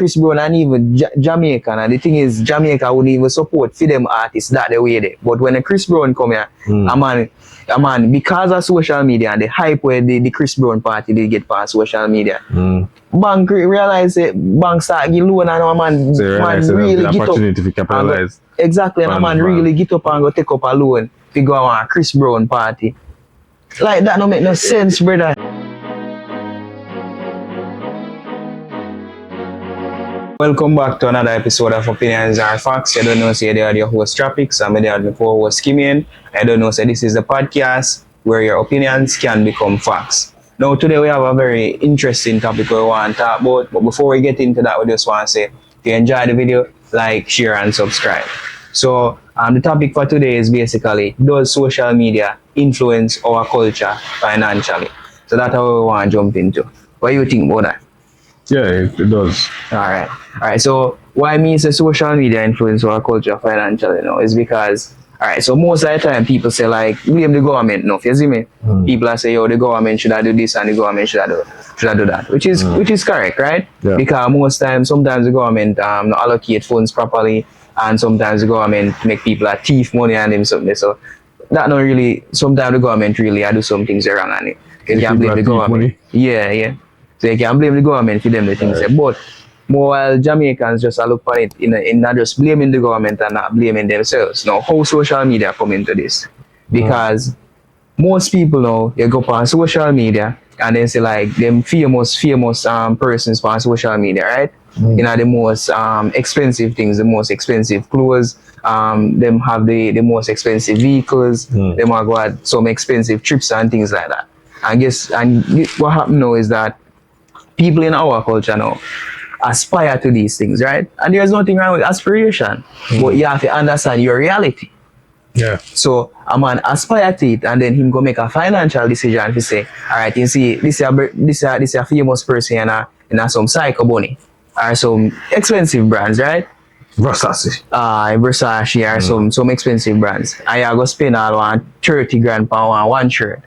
Chris Brown and even Jamaican, and the thing is Jamaica wouldn't even support for them artists that the way they. But when the Chris Brown come here, a man, because of social media and the hype where the Chris Brown party they get past social media, bank realize it, bank start give loan and a man, so man really get opportunity to capitalize. Exactly, and a man really get up and go take up a loan to go on a Chris Brown party. Like that don't make no sense, brother. Welcome back to another episode of Opinions Are Facts. I don't know, say they are your host Tropics, and they are the co-host Kimian. I don't know, say this is the podcast where your opinions can become facts. Now, today we have a very interesting topic we want to talk about, but before we get into that, we just want to say, if you enjoy the video, like, share, and subscribe. So, the topic for today is basically, does social media influence our culture financially? So that's how we want to jump into. What do you think about that? Yeah, it does. Alright, so why me say social media influence our culture financially now is because, alright, so most of the time people say like, blame the government now, you see me? People are say, yo, the government should do this and the government should do that, which is correct, right? Yeah. Because most times, sometimes the government not allocate funds properly, and sometimes the government make people a thief money and them something, so that not really, sometimes the government really do some things wrong on it. You can't blame the government. Money? Yeah. So you can blame the government for them the things. Right. But more while Jamaicans just look at it in not just blaming the government and not blaming themselves. Now, how social media come into this? Because most people now, you go on social media and then say like them famous persons on social media, right? You know, the most expensive things, the most expensive clothes, them have the most expensive vehicles, them have got some expensive trips and things like that. And what happened now is that people in our culture now aspire to these things, right? And there's nothing wrong with aspiration, but you have to understand your reality. Yeah. So a man aspire to it, and then him go make a financial decision to say, all right, you see, this is a famous person in some psycho bunny or some expensive brands, right? Versace. Versace or some expensive brands. And you go spend all 30 grand per one shirt.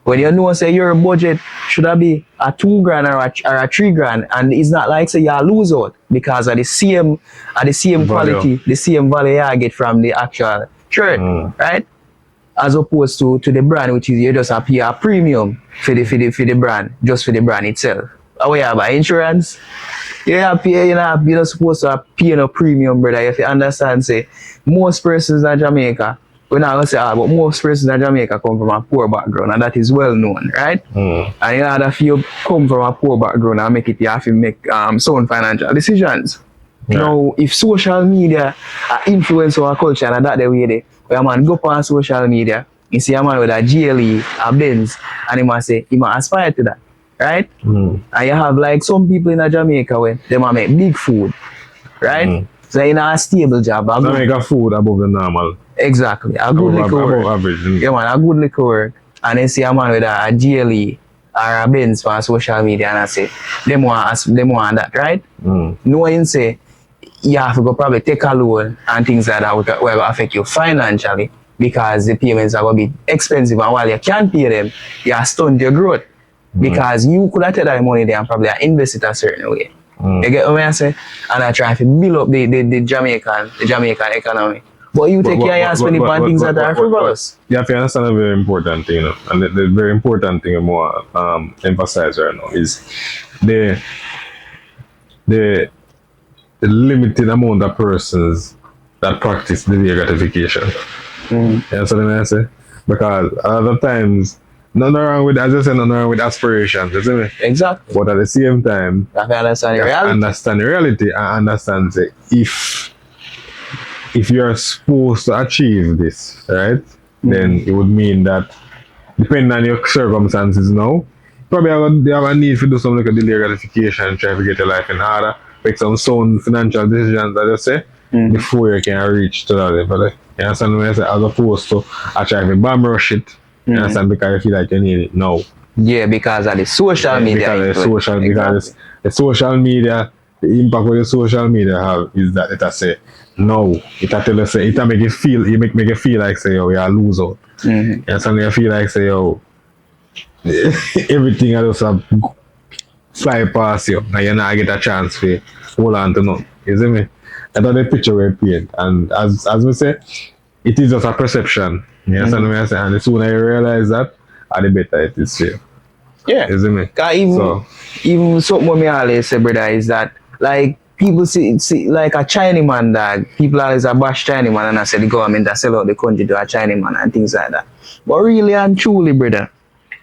When you know say your budget should be a 2 grand or a 3 grand, and it's not like say you lose out because of the same quality, the same value you get from the actual shirt, right? As opposed to the brand, which is you just pay a premium for the brand, just for the brand itself. How you buy insurance? You have pay, you're not supposed to pay no premium, brother. If you understand, say most persons in Jamaica. We're not going to say but most persons in Jamaica come from a poor background, and that is well known, right? And in order for you come from a poor background and make it, you have to make sound financial decisions. Yeah. Now, if social media influence our culture and that the way they, where a man go on social media, you see a man with a GLE, a Benz, and he must say, he must aspire to that, right? And you have like some people in Jamaica where they must make big food, right? So in a stable job. They make a food above the normal. Exactly. A good liquor work. Average. Yeah, man, a good liquor work. And then see a man with a GLE or a Benz for social media and I say, them want that, right? Knowing say, you have to go probably take a loan and things like that will affect you financially because the payments are going to be expensive, and while you can't pay them, you stunt your growth because you could have taken that money there and probably invest it a certain way. You get what I say? And I try to build up the Jamaican economy. But you take care of spending on things that are frivolous. You have to understand a very important thing, and the very important thing I more emphasize right now is the limited amount of persons that practice delayed gratification. You understand what I say? Because a lot of times, nothing wrong with, as I said, nothing wrong with aspirations, isn't it? Exactly. But at the same time, you have to understand the reality. Understand the reality and understand say, if you're supposed to achieve this, right, then it would mean that depending on your circumstances now, probably you have a need to do some like a delay gratification, try to get your life in order, make some sound financial decisions, as I say, before you can reach to that level. You understand what I say? As opposed to I try to bomb rush it. You understand? Because you feel like you need it now. Yeah, because of the social media. Because the social media, the impact of the social media have is that it say no. It tell you say it make you feel like say yo, you are lose out. You understand? You feel like say yo, everything I just fly past you and you not get a chance to hold on to nothing. You see me? That's the picture we paint. And as we say, it is just a perception. You understand what I say? And the sooner you realize that, the better it is for you. Yeah. You see me? Cause even something what me always say, brother, is that like people see like a Chinese man dog, people always a bash Chinese man and I say the government that sell out the country to a Chinese man and things like that. But really and truly, brother,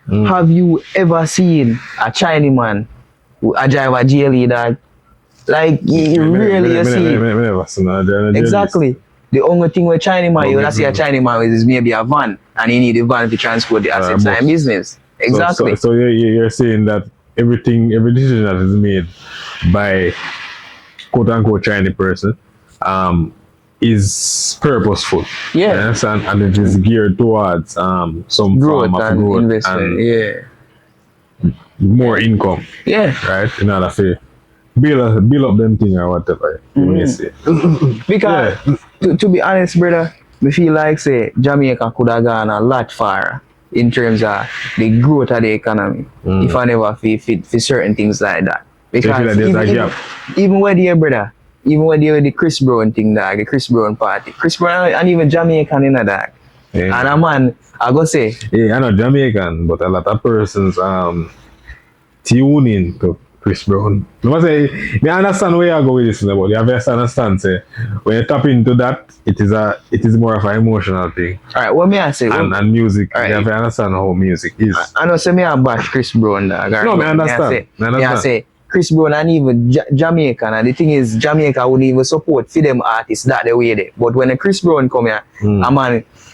have you ever seen a Chinese man who a drive a GLE dog? Like you rarely see. Exactly. The only thing with Chinese man, you will see a Chinese man is maybe a van and you need a van to transport the assets and business. Exactly. So you're saying that every decision that is made by quote unquote Chinese person is purposeful. Yeah. Yes, and it is geared towards some growth form of and growth investment. And more income. Yeah. Right? In order to build up them thing or whatever you may say. Because to be honest, brother, we feel like say Jamaica could have gone a lot far in terms of the growth of the economy if I never fit for certain things like that. Because even with the brother, even with the Chris Brown thing, dog, the Chris Brown party, Chris Brown and even Jamaican in a dog. Yeah. And a man, I go say, yeah, I know Jamaican, but a lot of persons tune in to Chris Brown. I must say, I understand where you go with this, but you have to understand, say, when you tap into that, it is more of an emotional thing. Alright, what may I say? And music, you have to understand how music is. I know, say me I bash Chris Brown, dog. No, I understand. I say, Chris Brown and even Jamaican, and the thing is, Jamaica wouldn't even support for them artists that the way they. But when the Chris Brown come here,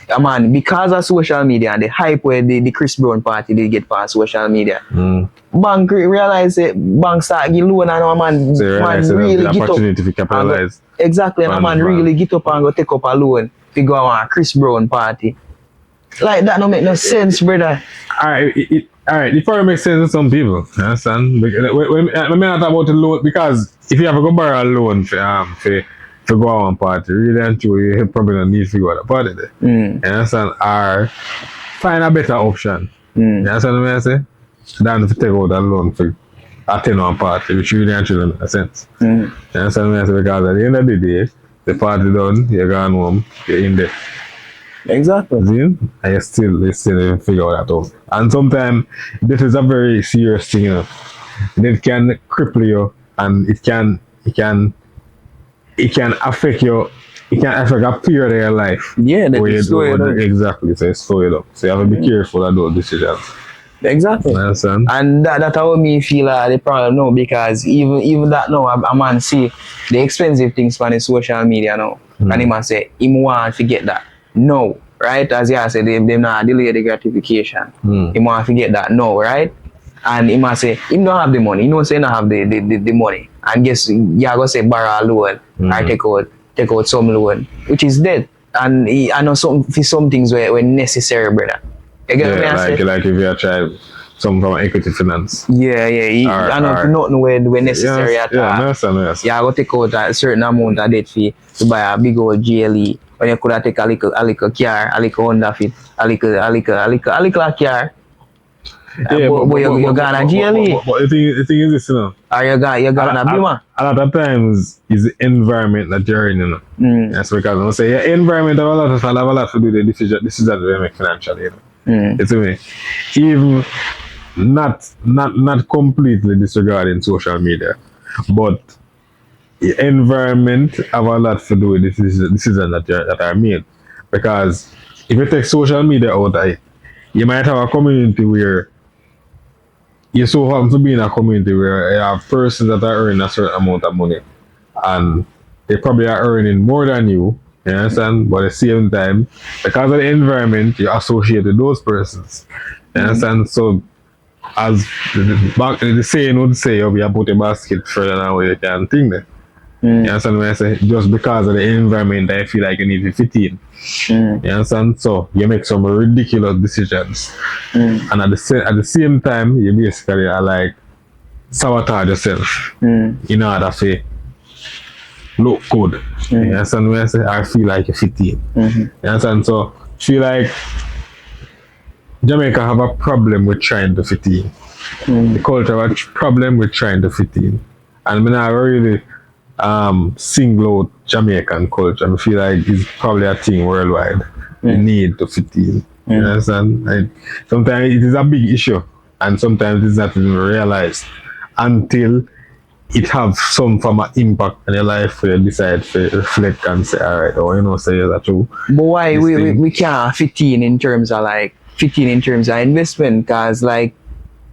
a man, because of social media and the hype where the Chris Brown party they get past social media, bank realize it, bank start give loan and a man really get opportunity to capitalize. Exactly, and a man really get up and go take up a loan to go on a Chris Brown party. Like that don't make no sense, brother. Alright, it probably makes sense to some people, you understand? When I talk about the loan, because if you have to go borrow a loan for go on one party, really and truly, you probably don't need to go on a party there. You understand? Or find a better option. You understand what I say? Than to take out a loan for attend one party, which really and truly makes sense. You understand what I say? Because at the end of the day, the party done, you're going home, you're in there. Exactly. And you still figure that out. And sometimes this is a very serious thing, you know. It can cripple you and it can affect you. It can affect a period of your life. Yeah, exactly. So it's slow it up. So you have to be careful of those decisions. Exactly. You understand? And that's how me feel the problem now, because even that now a man see the expensive things on the social media now. And he must say he want to get that. No, right? As you said, they not delay the gratification. He want to get that no, right? And he must say he don't have the money. He don't say he don't have the money. And guess you gonna say borrow a loan or take out some loan, which is dead. And I know some things were necessary, brother. You get what I say? Like if you are trying some from equity finance. Yeah. I know nothing where necessary at all. Yeah, I understand. You go take out a certain amount of debt fee to buy a big old GLE. When you could have take a little car, a little Honda Fit, a little car. Yeah, but you got a GLE. But the thing is this, you know. Or you got a Beamer. A lot of times is the environment that you're in, you know. That's because I say your environment have a lot to do with the decisions we make financially, you know. It's me. Even not completely disregarding social media, but the environment have a lot to do with the decisions that are made. Because if you take social media out of it, you might have a community where you so happen to be in a community where you have persons that are earning a certain amount of money and they probably are earning more than you understand? But at the same time, because of the environment, you associate with those persons. You understand? So as the saying would say, you put a basket further than where you can think there. You understand what I say? Just because of the environment, I feel like you need to fit in. You understand? So you make some ridiculous decisions, and at the same time, you basically are like sabotage yourself in order to look good. You understand what I say? I feel like you fit in. You understand? So feel like Jamaica have a problem with trying to fit in. The culture have a problem with trying to fit in, and I not really single out Jamaican culture. I feel like it's probably a thing worldwide. The need to fit in. You understand? Like, sometimes it is a big issue, and sometimes it's not even realized until it have some form of impact on your life where you decide to reflect and say, all right, or say that's true. But why This thing. we can't fit in terms of investment? Cause like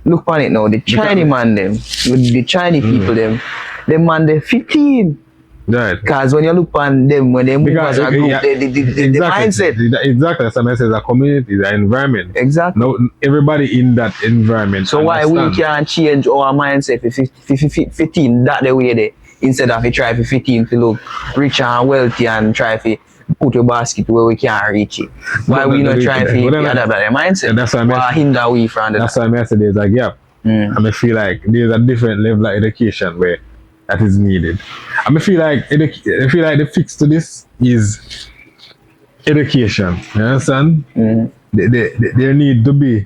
look on it now, the Chinese man them, with the Chinese people them man they 15. Right. Cause when you look on them, when they move as a group, the mindset. Exactly. As I said, a community, the environment. Exactly. No, everybody in that environment. So why we can't change our mindset for 15 that the way they instead of try for 15 to look rich and wealthy and try to put your basket where we can't reach it. Why we not trying to adapt that mindset? That's why hinder we from that. That's why I said there's a gap. I feel like there's a different level of education where that is needed. I feel like the fix to this is education. You understand? There need to be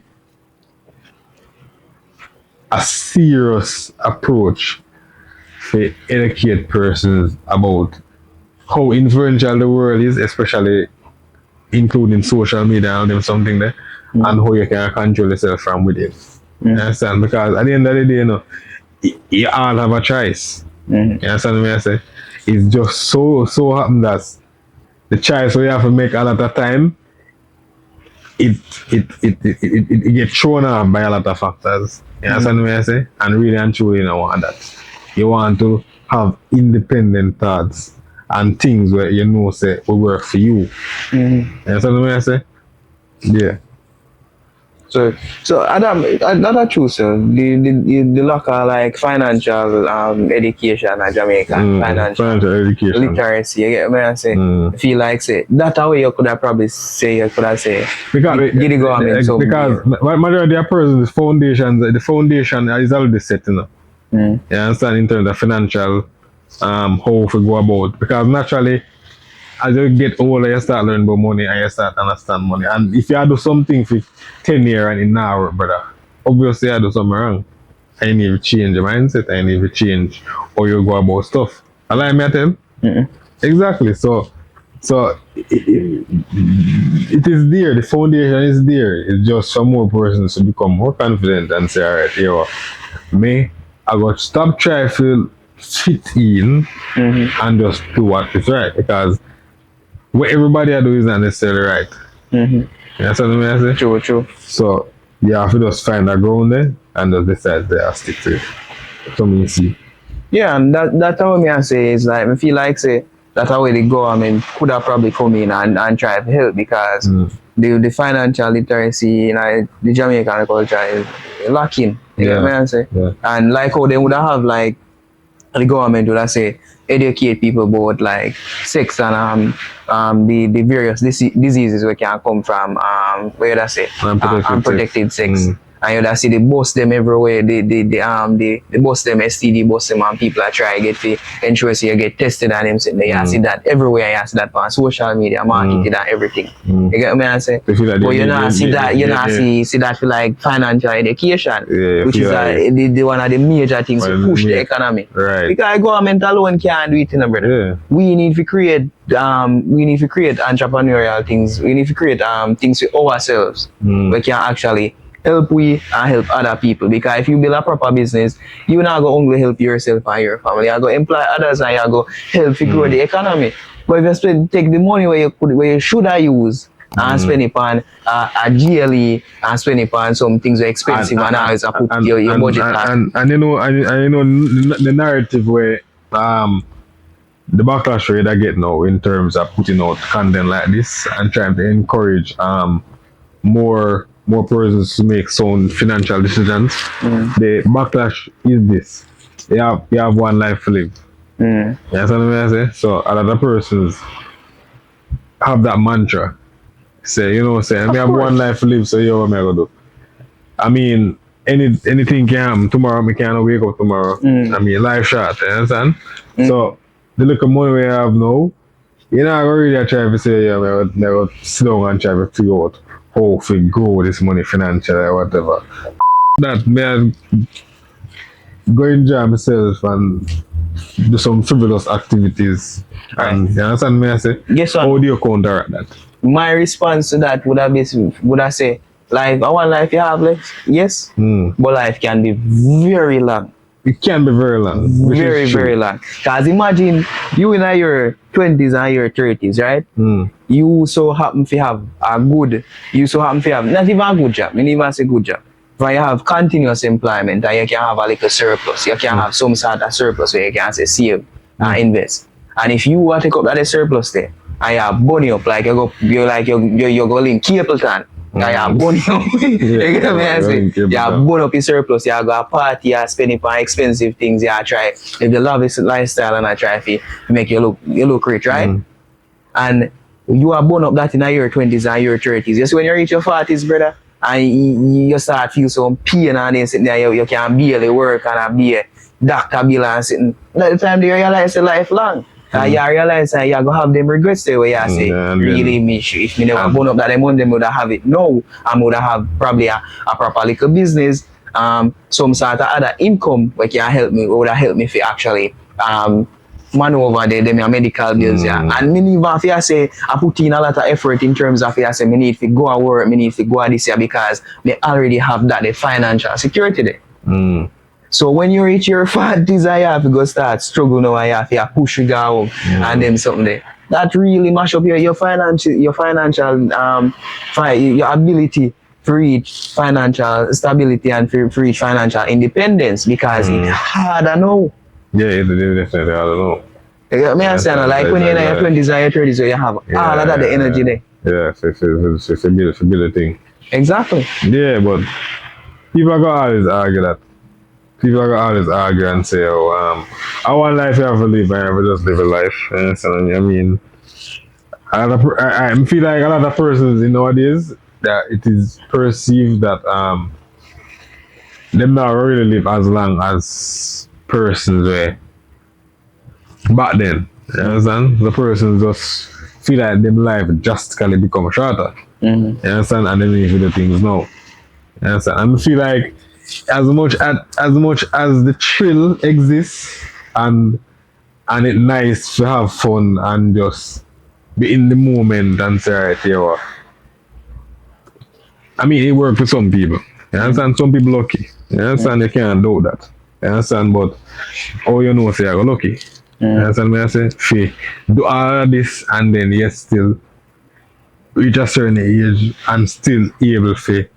a serious approach to educate persons about how influential the world is, especially including social media and them something there, and how you can control yourself from within. You understand? Because at the end of the day, you all have a choice. You understand what I say? It's just so happen that the choice we have to make a lot of time, it gets thrown off by a lot of factors. You understand what I say? And really and truly you don't want that. You want to have independent thoughts and things where say will work for you. You understand what I say? Yeah. So Adam, that's true, sir. The lack of like financial education in Jamaica, financial education, literacy. You get what I say? I feel like say that way you could have probably say because the government because majority of persons the foundation is already set, you know. You understand in terms of financial how to go about, because naturally as you get older, you start learning about money and you start understand money. And if you do something for 10 years and it now work, brother, obviously you do something wrong. I need to change your mindset, I need to change how you go about stuff. Allow me to tell? Exactly. So it is there, the foundation is there. It's just some more persons to become more confident and say, alright, I got to stop trying to fit in and just do what is right, because what everybody I do is not necessarily right. You understand what I say? True. So you have to just find a ground there and just decide to stick to it. So me see. Yeah, and that's how me I say is like I feel like say that's how the government could have probably come in and try to help, because the financial literacy in the Jamaican culture is lacking. You get what I say? Yeah. And like how they would have like the government would have say educate people about like sex and the various diseases we can come from where would I say unprotected sex. And you see they bust them everywhere. They bust them STD, bust them, and people are trying to get to ensure so you get tested and them saying you see that everywhere. You see that on social media, marketing and everything. You get what I say? But you not see that for like financial education, which is the one of the major things to push the economy. Right. Because government alone can't do it, brother. Yeah. We need to create entrepreneurial things. We need to create things for ourselves. We can actually help we and help other people, because if you build a proper business, you're not going to only help yourself and your family, you're going to employ others and you're going to help to grow the economy. But if you take the money where you should have used and spend it on a GLE and spend it on some things that are expensive and always put your budget and you know the narrative where the backlash rate I get now in terms of putting out content like this and trying to encourage more persons to make sound financial decisions. The backlash is this: you have one life to live. You understand what I say? So a lot of persons have that mantra. Say, I have one life to live, so what am I gonna do? I mean, anything can happen. Tomorrow I can't wake up tomorrow. I mean, life short, you understand? So the little money we have now, you're not really trying to say, I'm gonna sit down and try to figure out how to grow this money financially or whatever. That me go enjoy myself and do some frivolous activities. And you understand me? I say, Guess what? how do you counteract that? My response to that would I say, life, I want life you have less, yes, but life can be very long. It can be very long. Which Very, is true. very long. Because imagine you in your 20s and your 30s, right? You so happen to have not even a good job, I mean, even say good job. But you have continuous employment and you can have a little surplus. You can have some sort of surplus where you can say save and invest. And if you want to take up that surplus there, and you have money up, like you're going Capleton, and you have money up. You get me? I say, you have money up your surplus, you go a party, you spend it on expensive things, you try live the lavish lifestyle and I try to make you look rich, right? And you are born up that in your 20s and your 30s. Just when you reach your 40s, brother, and you start feel some pain and then sitting there, you can barely work and be a doctor bill and sitting. At the time you realize it's lifelong. And you realize that you're going to have them regrets there where you say, really, if me never born up that money, I would have it now. I would have probably a proper little business, some sort of other income which can help me, would have helped me for actually man over there, them medical bills, And me even if you say I put in a lot of effort in terms of you say me need to go and work, me need to go this year because me already have that the financial security there. So when you reach your 40s, you have to go start struggle now, you have to push you down and then something there. That really mash up your financial your ability to reach financial stability and to reach financial independence because it's harder now. Yeah, it's definitely, I don't know. You get me understand? Like when you're in your 20s and your 30s, you have all of that, the energy there. Yeah, it's a build thing. Exactly. Yeah, but people are gonna always argue that. People are gonna always argue and say, oh, I want life you have to live and you have to just live a life. You understand? I mean, I feel like a lot of persons in nowadays that it is perceived that them not really live as long as persons were back then. You understand? The persons just feel like them life drastically become shorter. You understand? And then they do the things now. You understand? And I feel like as much as the thrill exists and it's nice to have fun and just be in the moment and say, right, yeah, I mean, it works for some people. You understand? Some people lucky. You understand? You can't do that. You understand? But all you know, say, you're lucky. You understand me? I say, fee, do all of this and then you still reach a certain age and still able to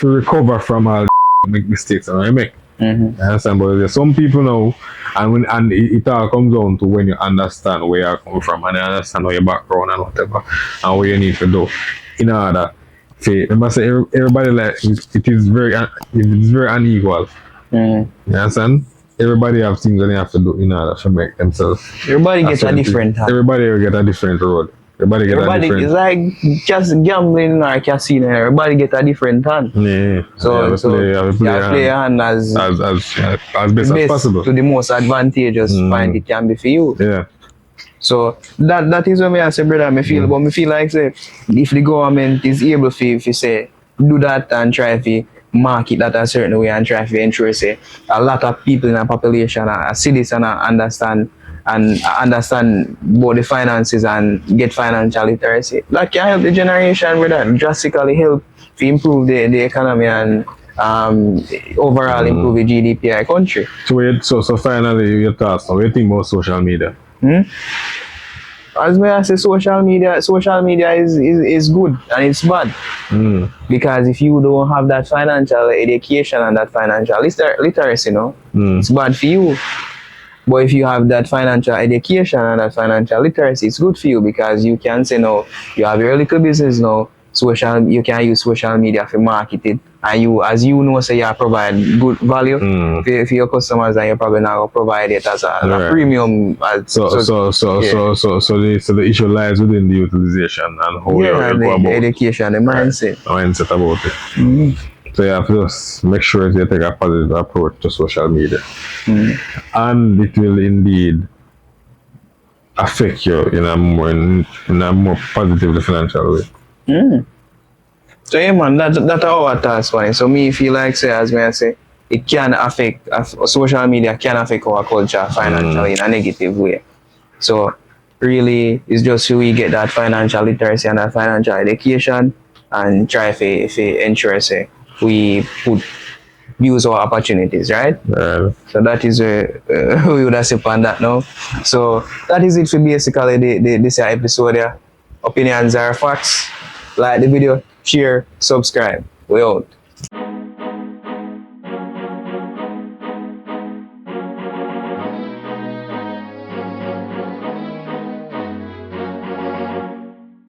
recover from all make mistakes and I make. You understand? But there's some people now, and it all comes down to when you understand where you're coming from and you understand your background and whatever and what you need to do in order to remember say everybody like it is very unequal. You understand? Everybody have things that they have to do in order to make themselves. Everybody gets a different time. Everybody will get a different road. Everybody it's like just gambling or casino. Everybody get a different hand. Yeah. So you play a hand as best as possible. To the most advantageous point it can be for you. Yeah. So that is what I say, brother. I feel, but I feel like say if the government is able to say do that and try to market that a certain way and try to ensure say a lot of people in a population, a citizen understand both the finances and get financial literacy. That can help the generation with that, drastically help to improve the economy and overall improve the GDP of the country. So finally, your thoughts now. What do you think about social media? As I say, social media is good and it's bad. Because if you don't have that financial education and that financial literacy, it's bad for you. But if you have that financial education and that financial literacy, it's good for you because you can say no, you have your little business now, you can use social media for marketing. And you, as you know, say you provide good value for your customers and you probably now provide it as a premium. So the issue lies within the utilization and how you go about education, the mindset. Mindset about it. So you have to just make sure you take a positive approach to social media. And it will indeed affect you in a more positive financial way. So yeah man, that's our task for it. So me feel like say as me I say, it can affect social media can affect our culture financially in a negative way. So really, it's just we get that financial literacy and that financial education and try to ensure say we put use our opportunities, right? So that is we would have said on that now. So that is it for basically this episode. Yeah. Opinions are facts. Like the video, share, subscribe. We out.